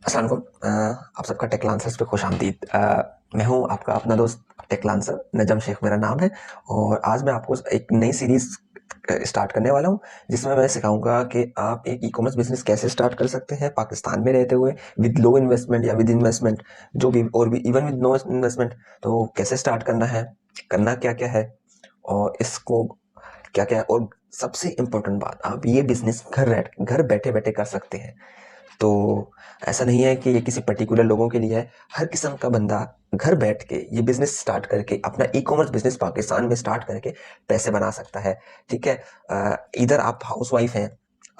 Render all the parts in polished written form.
अस्सलाम वालेकुम। आप सबका टेक लांसर्स पे खुश आमदीद। मैं हूँ आपका अपना दोस्त टेक लांसर, नजम शेख मेरा नाम है। और आज मैं आपको एक नई सीरीज स्टार्ट करने वाला हूँ, जिसमें मैं सिखाऊंगा कि आप एक ई कॉमर्स बिजनेस कैसे स्टार्ट कर सकते हैं पाकिस्तान में रहते हुए, विद लो इन्वेस्टमेंट या विद इन्वेस्टमेंट, जो भी, और भी इवन विद नो इन्वेस्टमेंट। तो कैसे स्टार्ट करना है, करना क्या क्या है, और इसको क्या क्या है, और सबसे इम्पोर्टेंट बात, आप ये बिजनेस घर बैठे बैठे कर सकते हैं। तो ऐसा नहीं है कि ये किसी पर्टिकुलर लोगों के लिए है। हर किस्म का बंदा घर बैठ के ये बिजनेस स्टार्ट करके अपना ई कॉमर्स बिजनेस पाकिस्तान में स्टार्ट करके पैसे बना सकता है। ठीक है। इधर आप हाउस वाइफ हैं,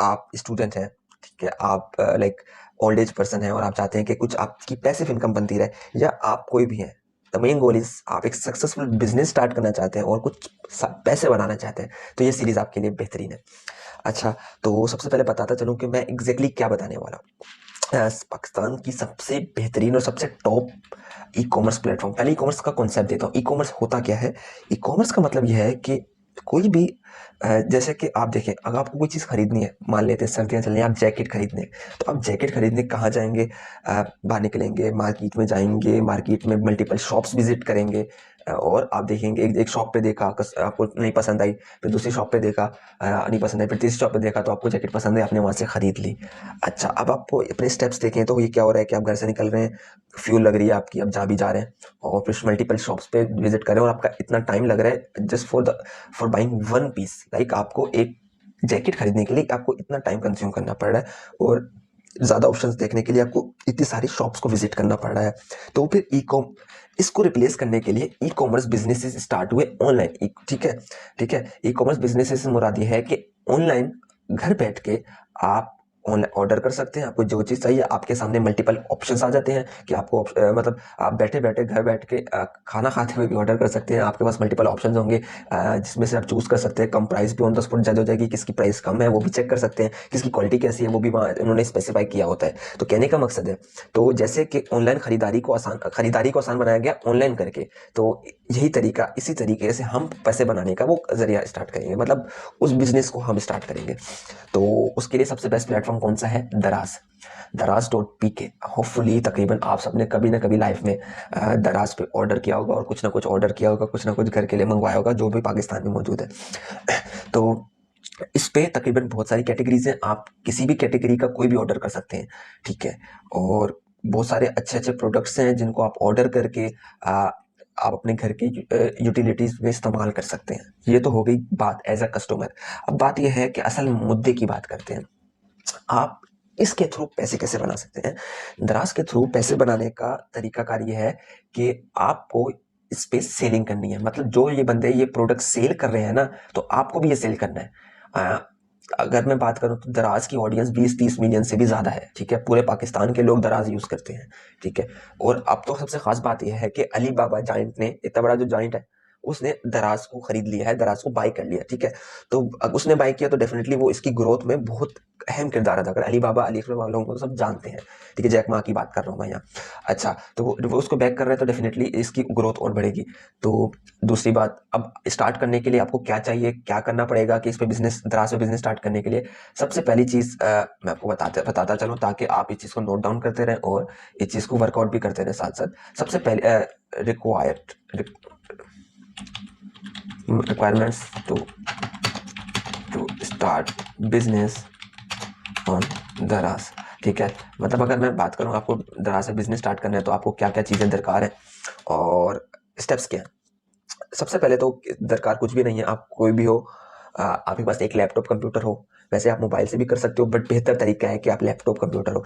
आप स्टूडेंट हैं, ठीक है, आप लाइक ओल्ड एज पर्सन है और आप चाहते हैं कि कुछ आपकी पैसिव इनकम बनती रहे, या आप कोई भी हैं, द मेन गोल इज आप एक सक्सेसफुल बिजनेस स्टार्ट करना चाहते हैं और कुछ पैसे बनाना चाहते हैं, तो ये सीरीज आपके लिए बेहतरीन है। अच्छा, तो सबसे पहले बताता चलूं कि मैं एग्जैक्टली क्या बताने वाला हूं। पाकिस्तान की सबसे बेहतरीन और सबसे टॉप ई कॉमर्स प्लेटफॉर्म, पहले ई कॉमर्स का कॉन्सेप्ट देता हूँ। ई कॉमर्स होता क्या है? ई कॉमर्स का मतलब यह है कि कोई भी जैसे कि आप देखें, अगर आपको कोई चीज़ खरीदनी है, मान लेते हैं सर्दियाँ चल रही हैं, आप जैकेट खरीदने, तो आप जैकेट खरीदने कहाँ जाएंगे? बाहर निकलेंगे, मार्केट में जाएंगे, मार्केट में मल्टीपल शॉप्स विजिट करेंगे, और आप देखेंगे एक शॉप पे देखा, आपको नहीं पसंद आई, फिर दूसरी शॉप पे देखा, नहीं पसंद आई, फिर तीसरी शॉप पे देखा तो आपको जैकेट पसंद है, आपने वहाँ से खरीद ली। अच्छा, अब आपको अपने स्टेप्स देखें तो ये क्या हो रहा है कि आप घर से निकल रहे हैं, फ्यूल लग रही है आपकी, अब जा भी जा रहे हैं, और फिर मल्टीपल शॉप्स पे विजिट कर रहे हैं, और आपका इतना टाइम लग रहा है just for buying one piece. Like आपको एक जैकेट खरीदने के लिए आपको इतना टाइम कंज्यूम करना पड़ रहा है, और ज़्यादा ऑप्शंस देखने के लिए आपको इतनी सारी शॉप्स को विजिट करना पड़ रहा है। तो फिर ई कॉम इसको रिप्लेस करने के लिए ई कॉमर्स बिजनेसेस स्टार्ट हुए ऑनलाइन। ठीक है, ठीक है। ई कॉमर्स बिजनेसेस से मुराद ये है कि ऑनलाइन घर बैठ के आप ऑनलाइन ऑर्डर कर सकते हैं। आपको जो चीज़ चाहिए, आपके सामने मल्टीपल ऑप्शंस आ जाते हैं कि आपको मतलब आप बैठे बैठे घर बैठ के खाना खाते हुए भी ऑर्डर कर सकते हैं। आपके पास मल्टीपल ऑप्शंस होंगे, जिसमें से आप चूज कर सकते हैं। कम प्राइस भी ऑन द स्पॉट जज हो जाएगी, किसकी प्राइस कम है वो भी चेक कर सकते हैं, किसकी क्वालिटी कैसी है वो भी वहाँ उन्होंने स्पेसिफाई किया होता है। तो कहने का मकसद है, तो जैसे कि ऑनलाइन खरीदारी को आसान बनाया गया ऑनलाइन करके, तो यही तरीका, इसी तरीके से हम पैसे बनाने का वो जरिया स्टार्ट करेंगे, मतलब उस बिजनेस को हम स्टार्ट करेंगे। तो उसके लिए सबसे बेस्ट प्लेटफॉर्म कौन सा है? दराज, दराज.pk। होपफुली तकरीबन आप सबने कभी ना कभी लाइफ में दराज पे ऑर्डर किया होगा, और कुछ ना कुछ ऑर्डर किया होगा, कुछ ना कुछ घर के लिए मंगवाया होगा, जो भी पाकिस्तान में मौजूद है। तो इस पे तकरीबन बहुत सारी कैटेगरीज हैं, आप किसी भी कैटेगरी का कोई भी ऑर्डर कर सकते हैं। ठीक है। और बहुत सारे अच्छे अच्छे प्रोडक्ट्स हैं जिनको आप ऑर्डर करके आप अपने घर की यूटिलिटीज में इस्तेमाल कर सकते हैं। ये तो हो गई बात एज अ कस्टमर। अब बात यह है कि असल मुद्दे की बात करते हैं। आप इसके थ्रू पैसे कैसे बना सकते हैं? दराज के थ्रू पैसे बनाने का तरीकाकार ये है कि आपको इस पे सेलिंग करनी है। मतलब जो ये बंदे ये प्रोडक्ट सेल कर रहे हैं ना, तो आपको भी ये सेल करना है। अगर मैं बात करूं तो दराज की ऑडियंस 20-30 मिलियन से भी ज्यादा है। ठीक है, पूरे पाकिस्तान के लोग दराज यूज करते हैं। ठीक है। और अब तो सबसे खास बात यह है कि अली बाबा जाइंट ने, इतना बड़ा जो जाइंट है, उसने दराज को खरीद लिया है, दराज को बाय कर लिया। ठीक है। तो अब उसने बाय किया तो डेफिनेटली वो इसकी ग्रोथ में बहुत अहम किरदार अदा कर। अली बाबा, अली एक्बर वालों को तो सब जानते हैं। ठीक है, जैक मा की बात कर रहा हूँ मैं यहाँ। अच्छा, तो वो उसको बैक कर रहे हैं, तो डेफिनेटली इसकी ग्रोथ और बढ़ेगी। तो दूसरी बात, अब स्टार्ट करने के लिए आपको क्या चाहिए, क्या करना पड़ेगा कि इस पे बिजनेस, दराज पे बिजनेस स्टार्ट करने के लिए सबसे पहली चीज मैं आपको बताता चलूँ, ताकि आप इस चीज को नोट डाउन करते रहें और इस चीज को वर्कआउट भी करते रहें साथ साथ। सबसे पहले required requirements to start business on Daraz. ठीक है। मतलब अगर मैं बात करूं, आपको दराज से बिजनेस स्टार्ट करना है तो आपको क्या क्या चीजें दरकार है और स्टेप्स क्या हैं। सबसे पहले तो दरकार कुछ भी नहीं है, आप कोई भी हो, आपके पास एक लैपटॉप कंप्यूटर हो। वैसे आप मोबाइल से भी कर सकते हो, बट बेहतर तरीका है कि आप लैपटॉप कंप्यूटर हो।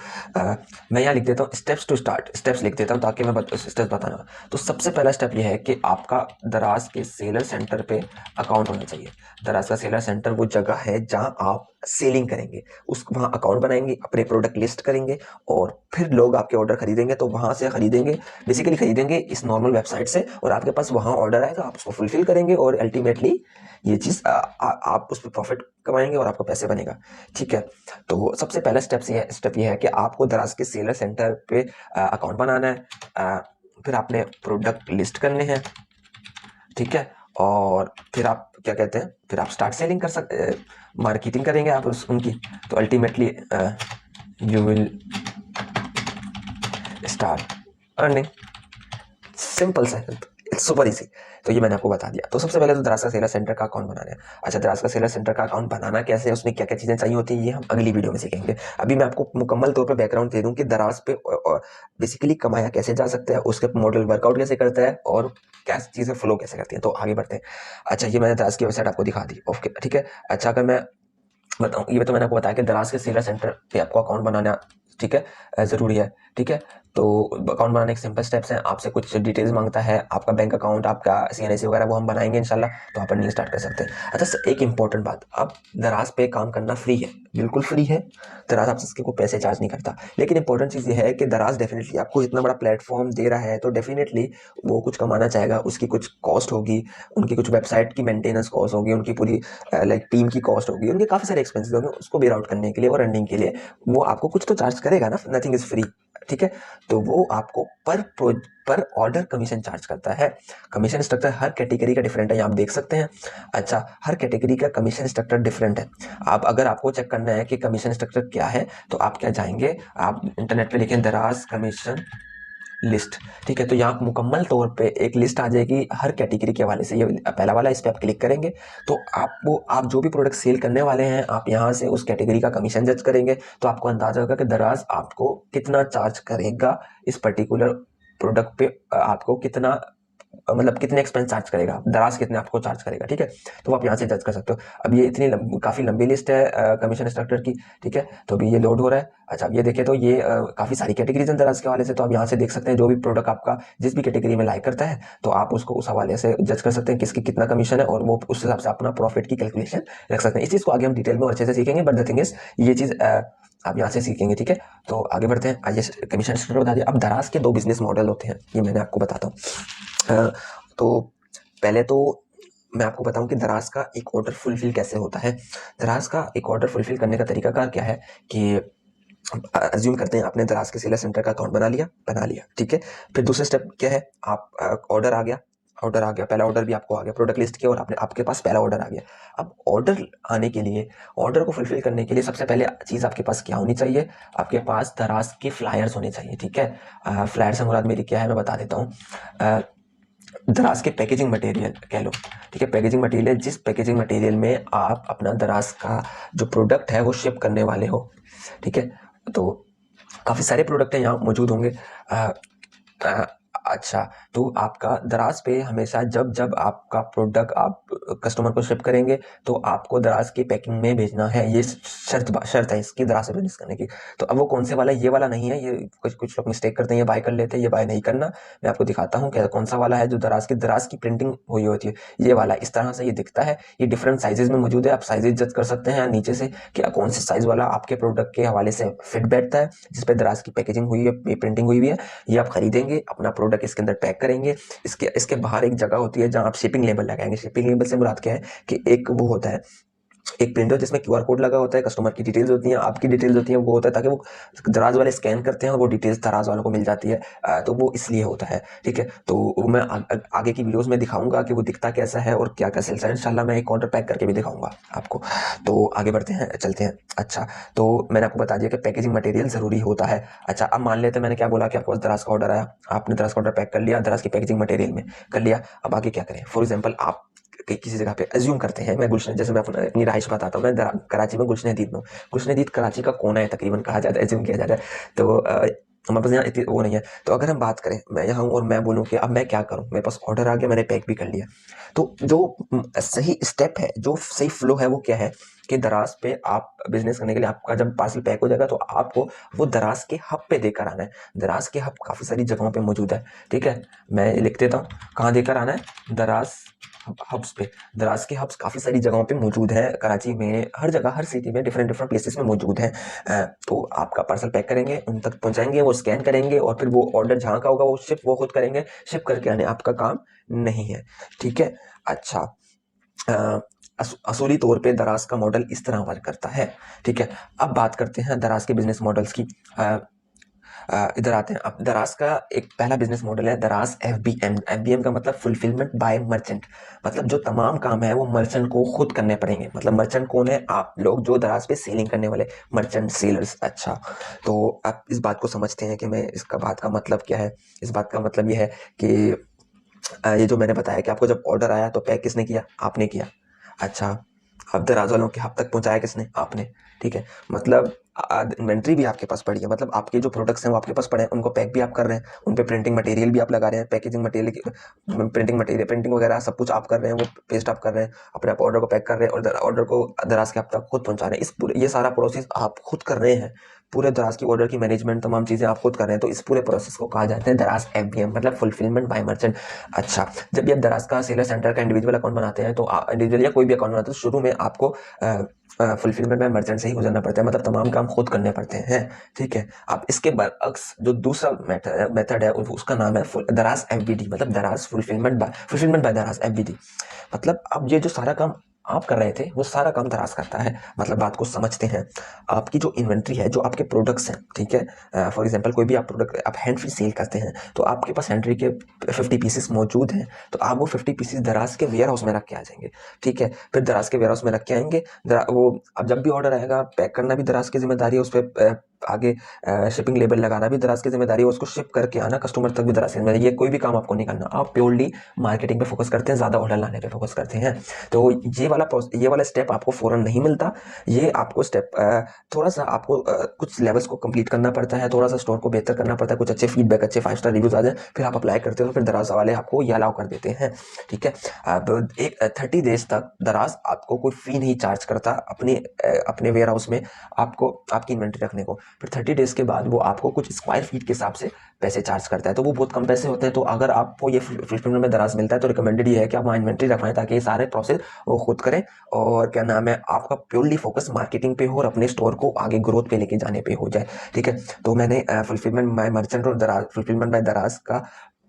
मैं यहाँ लिख देता हूँ स्टेप्स टू स्टार्ट, स्टेप्स लिख देता हूँ ताकि मैं स्टेप्स बताना। तो सबसे पहला स्टेप यह है कि आपका दराज के सेलर सेंटर पे अकाउंट होना चाहिए। दराज का सेलर सेंटर वो जगह है जहाँ आप सेलिंग करेंगे, उस वहाँ अकाउंट बनाएंगे, अपने प्रोडक्ट लिस्ट करेंगे, और फिर लोग आपके ऑर्डर खरीदेंगे तो वहाँ से खरीदेंगे, बेसिकली खरीदेंगे इस नॉर्मल वेबसाइट से, और आपके पास वहाँ ऑर्डर आएगा, आप उसको फुलफिल करेंगे, और अल्टीमेटली ये चीज़ आप उस पर प्रॉफिट कमाएंगे और आपको पैसे बनेगा। ठीक है। तो सबसे पहला स्टेप ये है कि आपको दराज के सेलर सेंटर पे अकाउंट बनाना है। फिर आपने प्रोडक्ट लिस्ट करने हैं। ठीक है। और फिर आप क्या कहते हैं, फिर आप स्टार्ट सेलिंग कर सकते, मार्केटिंग करेंगे आप उनकी, तो ultimately you will start earning. Simple सा, इट्स सुपर इजी। तो ये मैंने आपको बता दिया। तो सबसे पहले तो दराज का सेलर सेंटर का अकाउंट बनाना है। अच्छा, दराज का सेलर सेंटर का अकाउंट बनाना कैसे है, उसमें क्या क्या चीज़ें चाहिए होती है, ये हम अगली वीडियो में सीखेंगे। अभी मैं आपको मुकम्मल तौर पे बैकग्राउंड दे दूं कि दराज पे बेसिकली कमाया कैसे जा सकता है, उसके मॉडल वर्कआउट कैसे करता है और क्या चीज़ें फ्लो कैसे करती हैं। तो आगे बढ़ते हैं। अच्छा, ये मैंने दराज की वेबसाइट आपको दिखा दी, ओके ठीक है। अच्छा, अगर मैं बताऊँ, ये तो मैंने आपको बताया कि दराज के सेलर सेंटर पे आपको अकाउंट बनाना ठीक है ज़रूरी है, ठीक है। तो अकाउंट बनाने के सिंपल स्टेप्स हैं। आपसे कुछ डिटेल्स मांगता है, आपका बैंक अकाउंट, आपका सीएनएसी वगैरह वो हम बनाएंगे इंशाल्लाह। तो आप अर्निंग स्टार्ट कर सकते हैं। अच्छा एक इंपॉर्टेंट बात, अब दराज पे काम करना फ्री है, बिल्कुल फ्री है। दराज आपसे इसके कोई पैसे चार्ज नहीं करता। लेकिन इंपॉर्टेंट चीज़ ये है कि दराज डेफिनेटली आपको इतना बड़ा प्लेटफॉर्म दे रहा है, तो डेफिनेटली वो कुछ कमाना चाहेगा, उसकी कुछ कॉस्ट होगी, उनकी कुछ वेबसाइट की मेंटेनेंस कॉस्ट होगी, उनकी पूरी लाइक टीम की कॉस्ट होगी, उनके काफ़ी सारे एक्सपेंसेस होंगे। उसको बेयर आउट करने के लिए और अर्निंग के लिए वो आपको कुछ तो चार्ज करेगा ना, नथिंग इज फ्री, ठीक है। तो वो आपको पर ऑर्डर कमीशन चार्ज करता है। कमीशन स्ट्रक्चर हर कैटेगरी का डिफरेंट है, यहाँ आप देख सकते हैं। अच्छा, हर कैटेगरी का कमीशन स्ट्रक्चर डिफरेंट है। आप अगर आपको चेक करना है कि कमीशन स्ट्रक्चर क्या है, तो आप क्या जाएंगे, आप इंटरनेट पे लिखें दराज कमीशन लिस्ट, ठीक है। तो यहाँ मुकम्मल तौर पे एक लिस्ट आ जाएगी हर कैटेगरी के हवाले से। ये पहला वाला, इस पे आप क्लिक करेंगे तो आप जो भी प्रोडक्ट सेल करने वाले हैं, आप यहाँ से उस कैटेगरी का कमीशन जज करेंगे, तो आपको अंदाजा होगा कि दराज आपको कितना चार्ज करेगा इस पर्टिकुलर प्रोडक्ट पे, आपको कितना मतलब कितने एक्सपेंस चार्ज करेगा, दराज कितने आपको चार्ज करेगा, ठीक है। तो आप यहाँ से जज कर सकते हो। अब ये इतनी काफ़ी लंबी लिस्ट है कमीशन स्ट्रक्चर की, ठीक है। तो अभी ये लोड हो रहा है। अच्छा, अब ये देखें तो ये काफ़ी सारी कैटेगरीज हैं दराज के हवाले से। तो आप यहाँ से देख सकते हैं जो भी प्रोडक्ट आपका जिस भी कैटेगरी में लाइक करता है, तो आप उसको उस हवाले से जज कर सकते हैं किसकी कितना कमीशन है, और वो उस हिसाब से अपना प्रॉफिट की कैलकुलेशन रख सकते हैं। इस चीज़ को आगे हम डिटेल में और अच्छे से सीखेंगे, बट द थिंग इज ये चीज़ आप यहाँ से सीखेंगे, ठीक है। तो आगे बढ़ते हैं। आइए कमीशन स्ट्रक्चर बता दिया। अब दराज के दो बिजनेस मॉडल होते हैं, ये मैंने आपको बताता हूँ। तो पहले तो मैं आपको बताऊं कि दराज का एक ऑर्डर फुलफिल कैसे होता है। दराज का एक ऑर्डर फुलफिल करने का तरीकाकार क्या है कि अज्यूम करते हैं आपने दराज के सेलर सेंटर का अकाउंट बना लिया, ठीक है। फिर दूसरा स्टेप क्या है, आप ऑर्डर आ गया, पहला ऑर्डर भी आपको आ गया, प्रोडक्ट लिस्ट किया और आपके पास पहला ऑर्डर आ गया। अब ऑर्डर आने के लिए, ऑर्डर को फुलफिल करने के लिए सबसे पहले चीज़ आपके पास क्या होनी चाहिए, आपके पास दराज के फ्लायर्स होने चाहिए, ठीक है। फ्लायर से मुराद मेरी क्या है मैं बता देता हूँ। दराज के पैकेजिंग मटेरियल कह लो, ठीक है। पैकेजिंग मटेरियल, जिस पैकेजिंग मटेरियल में आप अपना दराज का जो प्रोडक्ट है वो शिप करने वाले हो, ठीक है। तो काफ़ी सारे प्रोडक्ट हैं यहाँ मौजूद होंगे। अच्छा, तो आपका दराज पे हमेशा जब जब आपका प्रोडक्ट आप कस्टमर को शिप करेंगे, तो आपको दराज की पैकिंग में भेजना है। ये शर्त है इसकी, दराज से बिजनेस करने की। तो अब वो कौन से वाला, ये वाला नहीं है, ये कुछ कुछ लोग मिस्टेक करते हैं, ये बाय कर लेते हैं, ये बाय नहीं करना। मैं आपको दिखाता हूँ कि कौन सा वाला है जो दराज की प्रिंटिंग हुई होती है। ये वाला इस तरह से ये दिखता है। ये डिफरेंट साइजेज में मौजूद है, आप साइजेज जज कर सकते हैं नीचे से कि कौन से साइज वाला आपके प्रोडक्ट के हवाले से फिट बैठता है, जिसपे दराज की पैकेजिंग हुई है, प्रिंटिंग हुई है। ये आप खरीदेंगे, अपना प्रोडक्ट इसके अंदर पैक करेंगे। इसके बाहर एक जगह होती है जहां आप शिपिंग लेबल लगाएंगे। शिपिंग लेबल से मुराद क्या है कि एक वो होता है, एक प्रिंटर जिसमें क्यूआर कोड लगा होता है, कस्टमर की डिटेल्स होती हैं, आपकी डिटेल्स होती हैं, वो होता है ताकि वो दराज वाले स्कैन करते हैं और वो डिटेल्स दराज वालों को मिल जाती है। तो वो इसलिए होता है, ठीक है। तो मैं आगे की वीडियोस में दिखाऊंगा कि वो दिखता कैसा है और क्या क्या सेल्स है। इंशाल्लाह मैं एक ऑर्डर पैक करके भी दिखाऊंगा आपको। तो आगे बढ़ते हैं, चलते हैं। अच्छा, तो मैंने आपको बता दिया कि पैकेजिंग मटेरियल जरूरी होता है। अच्छा, अब मान लेते हैं मैंने क्या बोला कि आपको दराज का ऑर्डर आया, आपने दराज का ऑर्डर पैक कर लिया, दराज की पैकेजिंग मटेरियल में कर लिया। अब आगे क्या करें, फॉर एग्जाम्पल आप किसी जगह पे अज्यूम करते हैं, मैं गुलशन, जैसे मैं अपनी रहाइश बताता हूँ, मैं कराची में गुलशन हदीद में हूँ। गुलशन हदीद कराची का कोना है तकरीबन, कहा जाता है, अज्यूम किया जाता है। तो हमारे पास यहाँ इतनी वो नहीं है। तो अगर हम बात करें, मैं यहाँ हूँ और मैं बोलूँ कि अब मैं क्या करूँ, मेरे पास ऑर्डर आ गया, मैंने पैक भी कर लिया। तो जो सही स्टेप है, जो सही फ्लो है, वो क्या है कि दराज पे आप बिजनेस करने के लिए आपका जब पार्सल पैक हो जाएगा, तो आपको वो दराज के हब पे देकर आना है। दराज के हब काफ़ी सारी जगहों पे मौजूद है, ठीक है। मैं लिख देता हूँ कहाँ देकर आना है, दराज हब्स पे। दराज के हब्स काफ़ी सारी जगहों पे मौजूद है कराची में, हर जगह, हर सिटी में डिफरेंट डिफरेंट प्लेसेस में मौजूद है। तो आपका पार्सल पैक करेंगे, उन तक पहुंचाएंगे, वो स्कैन करेंगे और फिर वो ऑर्डर जहाँ का होगा वो शिप वो खुद करेंगे। शिप करके आने आपका काम नहीं है, ठीक है। अच्छा, असूली तौर पे दराज का मॉडल इस तरह वर्क करता है, ठीक है। अब बात करते हैं दराज के बिजनेस मॉडल्स की। इधर आते हैं। अब दराज का एक पहला बिजनेस मॉडल है दराज एफबीएम। एफबीएम का मतलब फुलफिलमेंट बाय मर्चेंट। मतलब जो तमाम काम है वो मर्चेंट को खुद करने पड़ेंगे। मतलब मर्चेंट कौन है? आप लोग जो दराज पे सेलिंग करने वाले मर्चेंट सेलर्स। अच्छा, तो आप इस बात को समझते हैं कि मैं इसका बात का मतलब क्या है। इस बात का मतलब ये है कि ये जो मैंने बताया कि आपको जब ऑर्डर आया तो पैक किसने किया? आपने किया। अच्छा, अब दराज वालों के हाथ तक पहुंचाया किसने? आपने। ठीक है, मतलब इन्वेंट्री भी आपके पास पड़ी है। मतलब आपके जो प्रोडक्ट्स हैं वो आपके पास पड़े हैं, उनको पैक भी आप कर रहे हैं, उन पे प्रिंटिंग मटेरियल भी आप लगा रहे हैं, packaging material, printing material, printing वगैरह सब कुछ आप कर रहे हैं, वो पेस्ट आप कर रहे हैं, अपने आप ऑर्डर को पैक कर रहे हैं और ऑर्डर को दराज के आप तक खुद पहुंचा रहे हैं। इस पूरे ये सारा प्रोसेस आप खुद कर रहे हैं। पूरे दराज की ऑर्डर की मैनेजमेंट तमाम चीजें आप खुद कर रहे हैं। तो इस पूरे प्रोसेस को कहा जाता है दराज एफबीएम, मतलब फुलफिलमेंट बाय मर्चेंट। अच्छा, जब भी आप दराज का सेलर सेंटर का इंडिविजुअल अकाउंट बनाते हैं तो इंडिविजुअल या कोई भी अकाउंट बनाते हैं तो शुरू में आपको फुलफिलमेंट बाय मर्चेंट से ही गुजरना पड़ता है। मतलब तमाम काम खुद करने पड़ते हैं। ठीक है, अब इसके बरअक्स जो दूसरा मेथड है उसका नाम है दराज एफबीडी, मतलब दराज फुलफिलमेंट बाय दराज एफबीडी। मतलब अब ये जो सारा काम आप कर रहे थे वो सारा काम दराज करता है। मतलब बात को समझते हैं। आपकी जो इन्वेंट्री है, जो आपके प्रोडक्ट्स हैं, ठीक है, फॉर एग्जांपल कोई भी आप प्रोडक्ट आप हैंड फ्री सेल करते हैं तो आपके पास हैंड फ्री के 50 पीसेस मौजूद हैं। तो आप वो 50 पीसेस दराज के वेयर हाउस में रख के आ जाएंगे। ठीक है, फिर दराज के वेयर हाउस में रख के आएंगे। वो अब जब भी ऑर्डर आएगा पैक करना भी दराज की जिम्मेदारी है, उस पर आगे शिपिंग लेबल लगाना भी दराज की जिम्मेदारी है, उसको शिप करके आना कस्टमर तक भी दराज की जिम्मेदारी। ये कोई भी काम आपको नहीं करना। आप प्योरली मार्केटिंग पे फोकस करते हैं, ज़्यादा ऑर्डर लाने पे फोकस करते हैं। तो ये वाला स्टेप आपको फौरन नहीं मिलता। ये आपको स्टेप थोड़ा सा आपको कुछ लेवल्स को कंप्लीट करना पड़ता है, थोड़ा सा स्टोर को बेहतर करना पड़ता है, कुछ अच्छे फीडबैक, अच्छे 5 स्टार रिव्यूज आ जाए, फिर आप अप्लाई करते हो तो फिर दराज वाले आपको ये अलाउ कर देते हैं। ठीक है, अब एक 30 डेज तक दराज आपको कोई फी नहीं चार्ज करता अपने वेयर हाउस में आपको आपकी इन्वेंट्री रखने को। फिर 30 डेज के बाद वो आपको कुछ स्क्वायर फीट के हिसाब से पैसे चार्ज करता है। तो वो बहुत कम पैसे होते हैं। तो अगर आपको ये फुलफिलमेंट में दराज मिलता है तो रिकमेंडेड ये है कि आप वहाँ इन्वेंट्री रखवाएं ताकि ये सारे प्रोसेस वो खुद करें और क्या नाम है आपका प्योरली फोकस मार्केटिंग पे हो और अपने स्टोर को आगे ग्रोथ पे लेके जाने पे हो जाए। ठीक है, तो मैंने फुलफिलमेंट बाय मर्चेंट और दराज फुलफिलमेंट बाय दराज का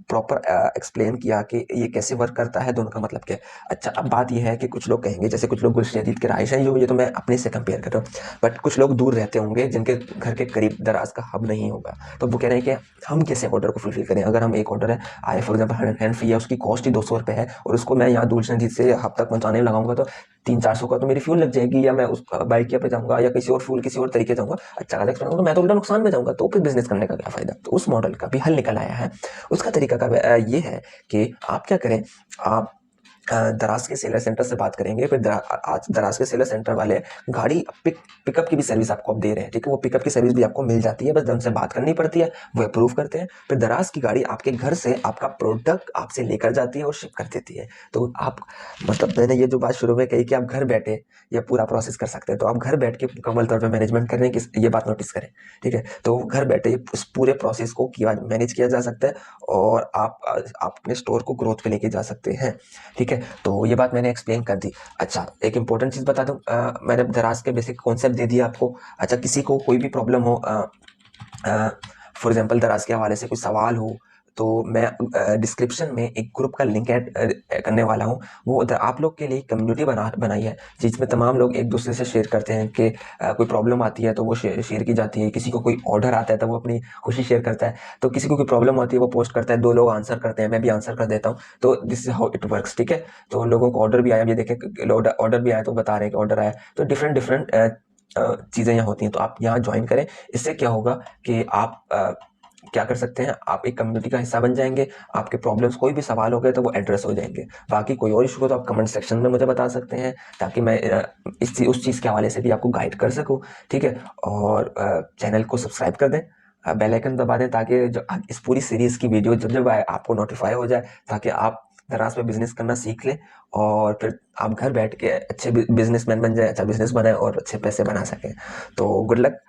प्रॉपर एक्सप्लेन किया कि ये कैसे वर्क करता है, दोनों का मतलब क्या है। अच्छा, अब बात ये है कि कुछ लोग कहेंगे, जैसे कुछ लोग गुलशन अजीज के रहायश हैं, ये तो मैं अपने से कंपेयर कर रहा हूँ, बट कुछ लोग दूर रहते होंगे जिनके घर के करीब दराज का हब नहीं होगा। तो वो कह रहे हैं कि हम कैसे ऑर्डर को फुलफिल करें। अगर हम एक ऑर्डर है आए फॉर एग्जाम्पल हैंड फ्री है, उसकी कॉस्ट ही 200 रुपये है और उसको मैं यहाँ गुलशन अजीज से हब तक पहुँचाने में लगाऊंगा तो 300-400 का तो मेरी फ्यूल लग जाएगी, या मैं उस बाइक पे जाऊंगा या किसी और फ्यूल किसी और तरीके जाऊंगा, अच्छा खासा एक्सपेंस होगा, मैं तो उल्टा नुकसान में जाऊंगा। तो फिर बिजनेस करने का क्या फायदा। तो उस मॉडल का भी हल निकल आया है। उसका तरीका का ये है कि आप क्या करें, आप दराज के सेलर सेंटर से बात करेंगे। फिर आज दराज के सेलर सेंटर वाले गाड़ी पिकअप की भी सर्विस आपको अब दे रहे हैं। ठीक है, वो पिकअप की सर्विस भी आपको मिल जाती है, बस उनसे बात करनी पड़ती है, वो अप्रूव करते हैं। फिर दराज की गाड़ी आपके घर से आपका प्रोडक्ट आपसे लेकर जाती है और शिप कर देती है। तो आप मतलब मैंने ये जो बात शुरू में कही कि आप घर बैठे ये पूरा प्रोसेस कर सकते हैं, तो आप घर बैठ के मुकम्मल तौर पर मैनेजमेंट कर रहे हैं कि ये बात नोटिस करें। ठीक है, तो घर बैठे उस पूरे प्रोसेस को मैनेज किया जा सकता है और आप अपने स्टोर को ग्रोथ पे लेके जा सकते हैं। ठीक है, तो ये बात मैंने एक्सप्लेन कर दी। अच्छा, एक इंपॉर्टेंट चीज़ बता दूं, मैंने दराज के बेसिक कॉन्सेप्ट दे दिया आपको। अच्छा, किसी को कोई भी प्रॉब्लम हो, फॉर एग्जांपल दराज के हवाले से कोई सवाल हो, तो मैं डिस्क्रिप्शन में एक ग्रुप का लिंक ऐड करने वाला हूँ। वो आप लोग के लिए कम्युनिटी बनाई है जिसमें तमाम लोग एक दूसरे से शेयर करते हैं कि कोई प्रॉब्लम आती है तो वो शेयर की जाती है, किसी को कोई ऑर्डर आता है तो वो अपनी खुशी शेयर करता है, तो किसी को कोई प्रॉब्लम होती है वो पोस्ट करता है, 2 लोग आंसर करते हैं, मैं भी आंसर कर देता हूँ। तो this is how it works. ठीक है, तो लोगों को ऑर्डर भी आया, ये देखें ऑर्डर भी आया तो बता रहे हैं कि ऑर्डर आया। तो डिफरेंट डिफरेंट चीज़ें यहाँ होती हैं, तो आप यहाँ ज्वाइन करें। इससे क्या होगा कि आप क्या कर सकते हैं, आप एक कम्युनिटी का हिस्सा बन जाएंगे। आपके प्रॉब्लम्स कोई भी सवाल हो गए तो वो एड्रेस हो जाएंगे। बाकी कोई और इशू हो तो आप कमेंट सेक्शन में मुझे बता सकते हैं ताकि मैं उस चीज़ के हवाले से भी आपको गाइड कर सकूं। ठीक है, और चैनल को सब्सक्राइब कर दें, बेल आइकन दबा दें ताकि जो इस पूरी सीरीज़ की वीडियो जब जब आए आपको नोटिफाई हो जाए, ताकि आप दराज पे बिजनेस करना सीख लें और फिर आप घर बैठ के अच्छे बिजनेसमैन बन जाए, अच्छा बिजनेस बनाए और अच्छे पैसे बना सकें। तो गुड लक।